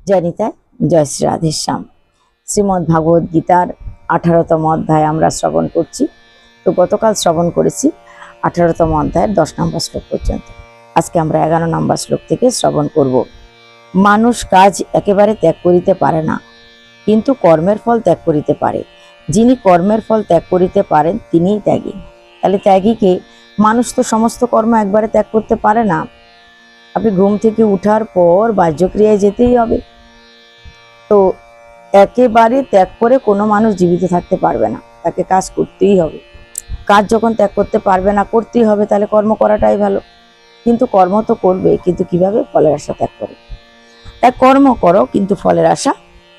জয়নিতায় জয় শ্রী রাধেশ্যাম। শ্রীমদ্ ভাগবত গীতার 18তম অধ্যায় আমরা শ্রবণ করছি। তো গতকাল শ্রবণ করেছি 18তম অধ্যায়ের 10 নম্বর শ্লোক পর্যন্ত। আজকে আমরা 11 নম্বর শ্লোক থেকে শ্রবণ করব। মানুষ কাজ একেবারে ত্যাগ করিতে পারে না, কিন্তু কর্মের ফল ত্যাগ করিতে পারে। যিনি কর্মের ফল ত্যাগ করিতে পারেন তিনিই ত্যাগী। তাহলে ত্যাগীকে, মানুষ তো সমস্ত কর্ম একবারে ত্যাগ করতে পারে না। আপনি ঘুম থেকে উঠার পর বাহ্যক্রিয়ায় যেতেই হবে, তো একেবারে ত্যাগ করে কোনো মানুষ জীবিত থাকতে পারবে না, তাকে কাজ করতেই হবে। কাজ যখন ত্যাগ করতে পারবে না, করতেই হবে, তাহলে কর্ম করাটাই ভালো। কিন্তু কর্ম তো করবে, কিন্তু কিভাবে? ফলের আশা ত্যাগ করে। তাই কর্ম করো, কিন্তু ফলের আশা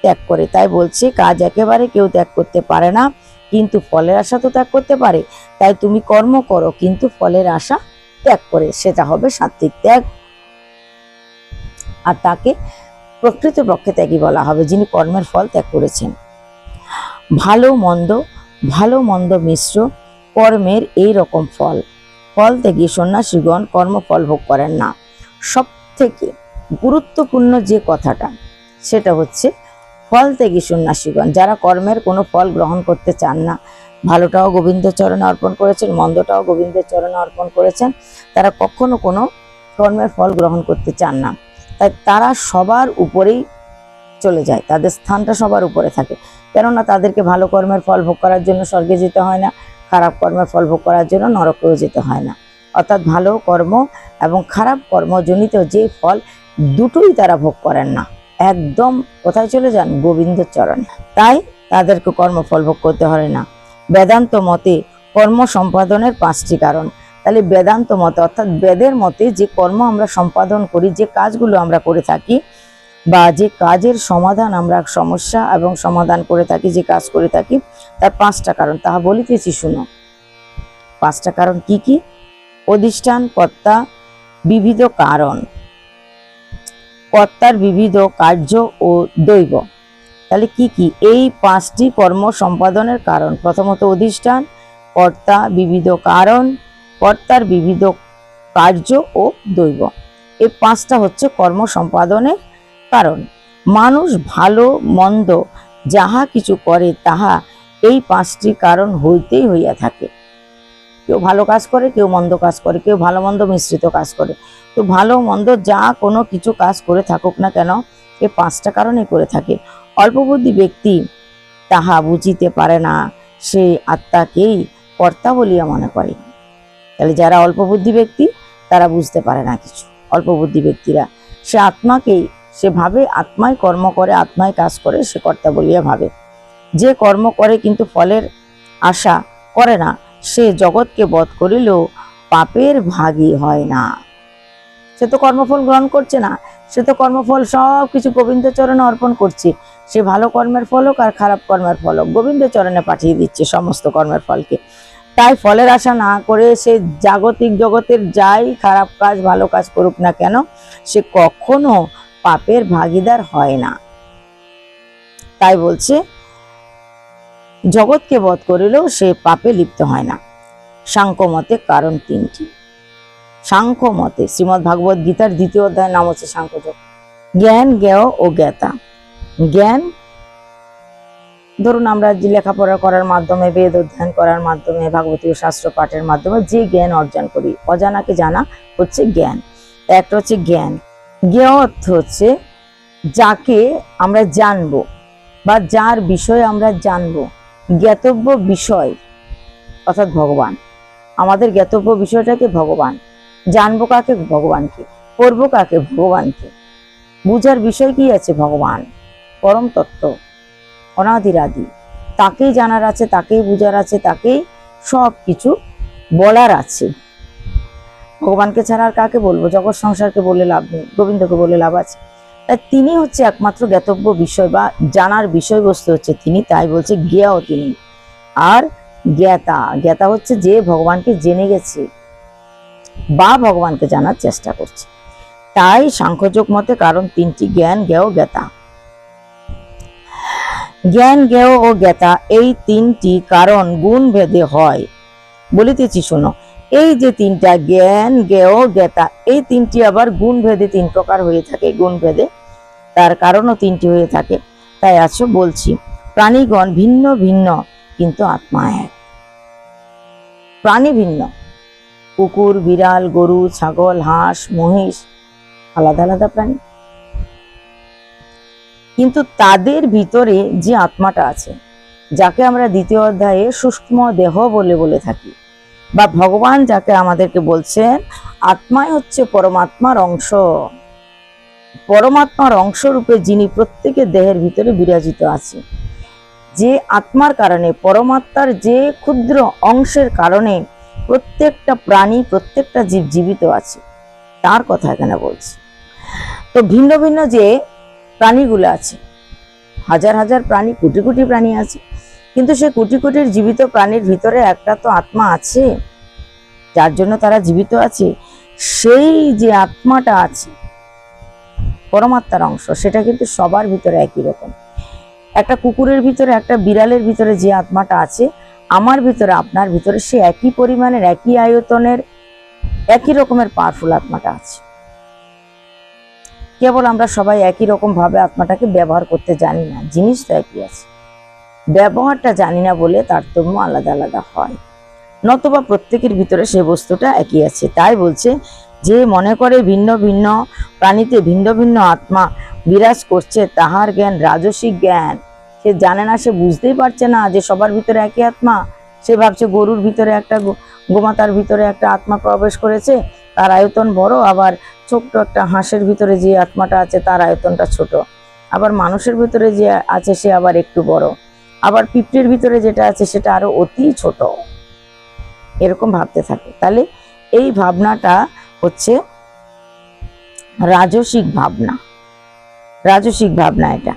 ত্যাগ করে। তাই বলছে কাজ একেবারে কেউ ত্যাগ করতে পারে না, কিন্তু ফলের আশা তো ত্যাগ করতে পারে। তাই তুমি কর্ম করো, কিন্তু ফলের আশা ত্যাগ করে, সেটা হবে সাত্বিক ত্যাগ। আর তাকে প্রকৃতপক্ষে ত্যাগী বলা হবে, যিনি কর্মের ফল ত্যাগ করেছেন। ভালো মন্দ মিশ্র কর্মের এই রকম ফল। ফল ত্যাগী সন্ন্যাসীগণ কর্মফল ভোগ করেন না। সব থেকে গুরুত্বপূর্ণ যে কথাটা, সেটা হচ্ছে ফল ত্যাগী সন্ন্যাসীগণ, যারা কর্মের কোনো ফল গ্রহণ করতে চান না, ভালোটাও গোবিন্দের চরণে অর্পণ করেছেন, মন্দটাও গোবিন্দের চরণে অর্পণ করেছেন, তারা কখনো কোনো কর্মের ফল গ্রহণ করতে চান না। তাই তারা সবার উপরেই চলে যায়, তাদের স্থানটা সবার উপরে থাকে। কেননা তাদেরকে ভালো কর্মের ফল ভোগ করার জন্য স্বর্গে যেতে হয় না, খারাপ কর্মের ফল ভোগ করার জন্য নরকেও যেতে হয় না। অর্থাৎ ভালো কর্ম এবং খারাপ কর্মজনিত যে ফল, দুটোই তারা ভোগ করেন না, একদম কোথায় চলে যান? গোবিন্দের চরণে। তাই তাদেরকে কর্মফল ভোগ করতে হয় না। বেদান্ত মতে কর্ম সম্পাদনের 5টি কারণ। তাহলে বেদান্ত মতে, অর্থাৎ বেদের মতে, যে কর্ম আমরা সম্পাদন করি, যে কাজগুলো আমরা করে থাকি, বা যে কাজের সমাধান, আমরা সমস্যা এবং সমাধান করে থাকি, যে কাজ করে থাকি, তার 5টা কারণ, তাহা বলিতেছি শুনো। 5টা কারণ কি কি? অধিষ্ঠান, কর্তা, বিবিধ কারণ, কর্তার বিবিধ কার্য ও দৈব। তাহলে কি কি এই 5টি কর্ম সম্পাদনের কারণ? প্রথমত অধিষ্ঠান, কর্তা, বিবিধ কারণ, কর্তার বিবিধ কার্য ও দৈব। এই 5টা হচ্ছে কর্ম সম্পাদনের কারণ। মানুষ ভালো মন্দ যাহা কিছু করে, তাহা এই 5টি কারণ হইতেই হইয়া থাকে। কেউ ভালো কাজ করে, কেউ মন্দ কাজ করে, কেউ ভালো মন্দ মিশ্রিত কাজ করে। তো ভালো মন্দ যা কোনো কিছু কাজ করে থাকুক না কেন, এই 5টা কারণে করে থাকে। অল্পবুদ্ধি ব্যক্তি তাহা বুঝিতে পারে না, সে আত্মাকেই কর্তা বলিয়া মনে করে। তাহলে যারা অল্পবুদ্ধি ব্যক্তি, তারা বুঝতে পারে না কিছু। অল্পবুদ্ধি ব্যক্তিরা, সে আত্মাকেই, সে ভাবে আত্মাই কর্ম করে, আত্মাই কাজ করে, সে কর্তা বলিয়া ভাবে। যে কর্ম করে কিন্তু ফলের আশা করে না, সে জগৎকে বধ করিলেও পাপের ভাগী হয় না। সে তো কর্মফল গ্রহণ করছে না, সে তো কর্মফল সব কিছু গোবিন্দের চরণে অর্পণ করছে। সে ভালো কর্মের ফল হোক আর খারাপ কর্মের ফল হোক, গোবিন্দের চরণে পাঠিয়ে দিচ্ছে সমস্ত কর্মের ফলকে। তাই ফলের আশা না করে সে জাগতিক জগতের যাই খারাপ কাজ ভালো কাজ করুক না কেন, সে কখনো পাপের ভাগীদার হয় না। তাই বলছে জগৎকে বধ করিলেও সে পাপে লিপ্ত হয় না। সাংখ্য মতে কারণ 3টি। সাংখ্য মতে, শ্রীমদ্ ভাগবত গীতার 2য় অধ্যায়ের নাম হচ্ছে সাংখ্যযোগ। জ্ঞান, জ্ঞেয় ও জ্ঞাতা। জ্ঞান, ধরুন আমরা লেখাপড়া করার মাধ্যমে, বেদ অধ্যয়ন করার মাধ্যমে, ভাগবতীয় শাস্ত্র পাঠের মাধ্যমে যে জ্ঞান অর্জন করি, অজানাকে জানা হচ্ছে জ্ঞান। একটা হচ্ছে জ্ঞান। জ্ঞেয় অর্থ হচ্ছে যাকে আমরা জানবো বা যার বিষয়ে আমরা জানবো। জ্ঞাতব্য বিষয় অর্থাৎ ভগবান। আমাদের জ্ঞাতব্য বিষয়টাকে ভগবান। জানবো কাকে? ভগবানকে। করবো কাকে? ভগবানকে। বুঝার বিষয় কি আছে? ভগবান, পরম তত্ত্ব, অনাদিরাদি। তাকেই জানার আছে, তাকেই বুঝার আছে, তাকেই সব কিছু বলার আছে। ভগবানকে ছাড়া আর কাকে বলবো? জগৎ সংসারকে বলে লাভ নেই, গোবিন্দকে বলে লাভ আছে। তাই তিনি হচ্ছে একমাত্র জ্ঞাতব্য বিষয় বা জানার বিষয়বস্তু হচ্ছে তিনি। তাই বলছে জ্ঞেয় তিনি। আর জ্ঞাতা, জ্ঞাতা হচ্ছে যে ভগবানকে জেনে গেছে বা ভগবানকে জানার চেষ্টা করছে। তাই সাংখ্যযোগ মতে কারণ 3টি, জ্ঞান, জ্ঞেয়, জ্ঞাতা। জ্ঞান, জ্ঞেয় ও জ্ঞাতা এই 3টি কারণ গুণ ভেদে হয়। বলিতেছি শোনো। এই যে 3টা, জ্ঞান, জ্ঞেয়, জ্ঞাতা, এই 3টি আবার গুণ ভেদে 3 প্রকার হয়ে থাকে, গুণ ভেদে। তার কারণও তিনটি হয়ে থাকে। তাই আছো বলছি, প্রাণীগণ ভিন্ন ভিন্ন কিন্তু আত্মা এক। প্রাণী ভিন্ন, কুকুর, বিড়াল, গরু, ছাগল, হাঁস, মহিষ আলাদা আলাদা প্রাণী, কিন্তু তাদের ভিতরে যে আত্মাটা আছে, যাকে আমরা দ্বিতীয় অধ্যায়ে সূক্ষ্ম দেহ বলে থাকি, বা ভগবান যাকে আমাদেরকে বলছেন আত্মাই হচ্ছে পরমাত্মার অংশ। পরমাত্মার অংশ রূপে যিনি প্রত্যেকের দেহের ভিতরে বিরাজিত আছে, যে আত্মার কারণে, পরমাত্মার যে ক্ষুদ্র অংশের কারণে প্রত্যেকটা প্রাণী, প্রত্যেকটা জীব জীবিত আছে, তার কথা এখানে বলছি। তো ভিন্ন ভিন্ন যে প্রাণীগুলো আছে, হাজার হাজার প্রাণী, কোটি কোটি প্রাণী আছে, কিন্তু সে কোটি কোটির জীবিত প্রাণীর ভিতরে একটা তো আত্মা আছে, যার জন্য তারা জীবিত আছে। সেই যে আত্মাটা আছে, পরমাত্মার অংশ, সেটা কিন্তু সবার ভিতরে একই রকম। একটা কুকুরের ভিতরে, একটা বিড়ালের ভিতরে যে আত্মাটা আছে, আমার ভিতরে, আপনার ভিতরে সে একই পরিমাণের, একই আয়তনের, একই রকমের পাওয়ারফুল আত্মাটা আছে। কেবল আমরা সবাই একই রকম ভাবে আত্মাটাকে ব্যবহার করতে জানি না। জিনিস তো একই আছে, ব্যবহারটা জানি না বলে তারতম্য আলাদা আলাদা হয়, নতুবা প্রত্যেকের ভিতরে সেই বস্তুটা একই আছে। তাই বলছে যে মনে করে ভিন্ন ভিন্ন প্রাণীতে ভিন্ন ভিন্ন আত্মা বিরাজ করছে, তাহার জ্ঞান রাজসিক জ্ঞান। সে জানে না, সে বুঝতেই পারছে না যে সবার ভিতরে একই আত্মা। সে ভাবছে গরুর ভিতরে একটা, গোমাতার ভিতরে একটা আত্মা প্রবেশ করেছে, তার আয়তন বড়, আবার ছোট্ট একটা হাঁসের ভিতরে যে আত্মাটা আছে তার আয়তনটা ছোট, আবার মানুষের ভিতরে যে আছে সে আবার একটু বড়, আবার পিঁপড়ের ভিতরে যেটা আছে সেটা আরো অতি ছোট, এরকম ভাবতে থাকে। তাহলে এই ভাবনাটা হচ্ছে রাজসিক ভাবনা। রাজসিক ভাবনা এটা,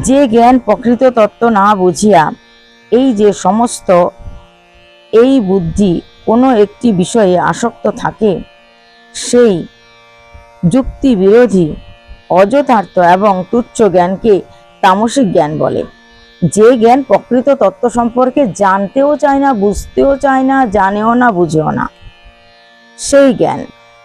যে জ্ঞান প্রকৃত তত্ত্ব না বুঝিয়া এই যে সমস্ত এই বুদ্ধি কোনো একটি বিষয়ে আসক্ত থাকে, সেই যুক্তি বিরোধী, অযথার্থ এবং তুচ্ছ জ্ঞানকে তামসিক জ্ঞান বলে। যে জ্ঞান প্রকৃত তত্ত্ব সম্পর্কে জানতেও চায় না, বুঝতেও চায় না, জানেও না, বুঝেও না, সেই জ্ঞান,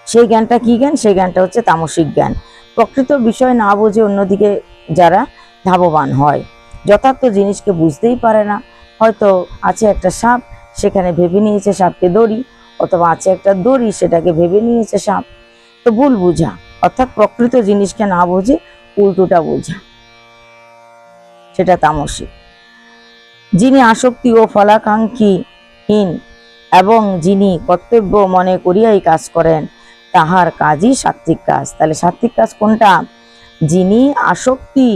সেই জ্ঞানটা কি জ্ঞান? সেই জ্ঞানটা হচ্ছে তামসিক জ্ঞান। প্রকৃত বিষয় না বুঝে অন্যদিকে যারা ধাবমান হয়, যথার্থ জিনিসকে বুঝতেই পারে না। হয়তো আছে একটা সাপ, সেখানে ভেবে নিয়েছে সাপকে দড়ি, অথবা আছে একটা দড়ি, সেটাকে ভেবে নিয়েছে সাপ। তো ভুল বুঝা, অর্থাৎ প্রকৃত জিনিসকে না বুঝে উল্টোটা বোঝা, সেটা তামসিক। যিনি আসক্তি ও ফলাকাঙ্ক্ষীহীন এবং যিনি কর্তব্য মনে করিয়াই কাজ করেন, তাহার কাজই সাত্ত্বিক কাজ। তাহলে সাত্ত্বিক কাজ কোনটা? যিনি আসক্তি,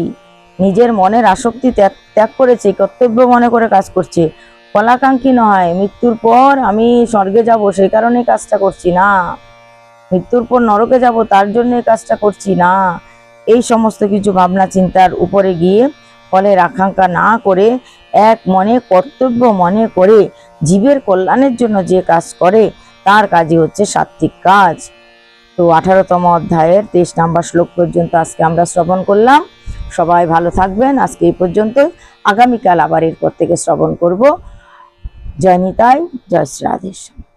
নিজের মনের আসক্তি ত্যাগ করেছে, কর্তব্য মনে করে কাজ করছে, ফলাকাঙ্ক্ষী নয়, মৃত্যুর পর আমি স্বর্গে যাব সেই কারণে কাজটা করছি না, মৃত্যুর পর নরকে যাব তার জন্য কাজটা করছি না, এই সমস্ত কিছু ভাবনা চিন্তার উপরে গিয়ে ফলের আকাঙ্ক্ষা না করে এক মনে কর্তব্য মনে করে জীবের কল্যাণের জন্য যে কাজ করে, তার কাজই হচ্ছে সাত্ত্বিক কাজ। তো 18তম অধ্যায়ের 23 নম্বর শ্লোক পর্যন্ত আজকে আমরা শ্রবণ করলাম। সবাই ভালো থাকবেন। আজকে এই পর্যন্ত, আগামীকাল আবার এরপর থেকে শ্রবণ করব। জয় নিতাই, জয় শ্রী রাধেশ্যাম।